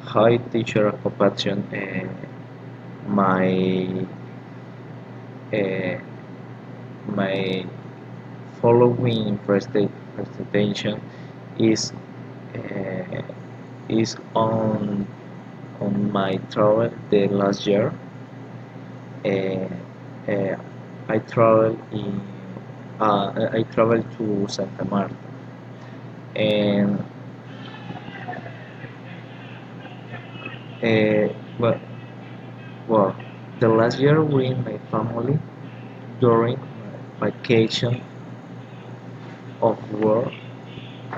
Hi, teacher compassion. My uh, my following presentation is uh, is on my travel the last year. Uh, uh, I traveled to Santa Marta, and uh, well, well, the last year with my family during my vacation of work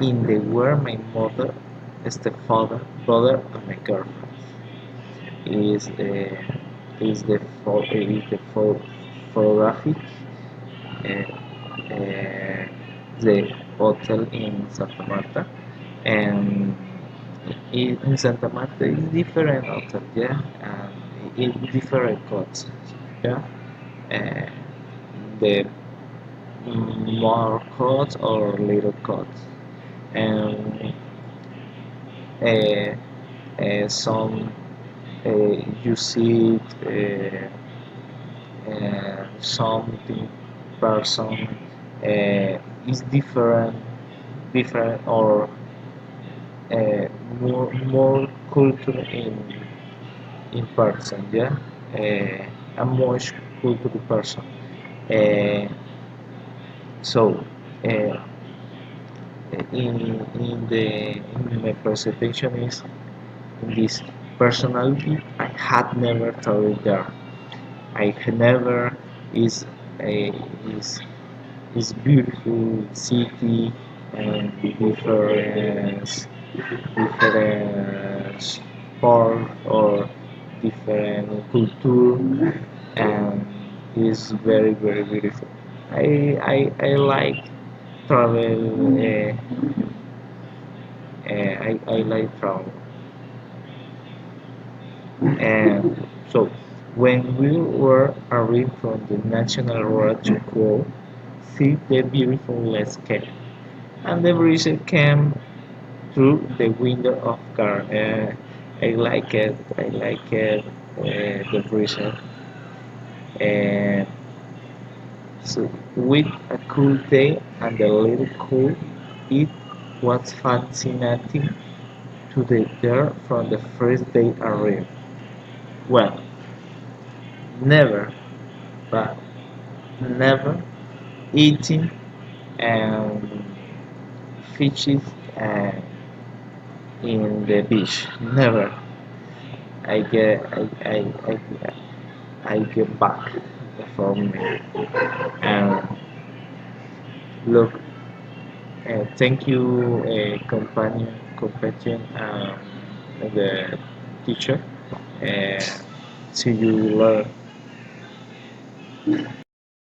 in the where my mother, stepfather, brother, and my girlfriend is photographic the hotel in Santa Marta, and in Santa Marta is different hotel, yeah, and it's different costs, yeah, uh, the more costs or little costs, and uh, some you see something person is different or more culture in person, yeah, a more cultural person. Uh, so uh, in my presentation is in this personality I had never traveled there. I had never is a is beautiful city and different sport or different culture, and is very beautiful. I like travel. I like travel, and so when we were arrived from the National Road to go see the beautiful landscape, and the breeze came through the window of car. I like it. I like it. The breeze. And so with a cool day and a little cool, it was fascinating to the there from the first day arrived. Well, never, but never eating and fishes uh, in the beach. Never. I get I get back from me. And look, thank you, companion, the teacher. Uh, See you later.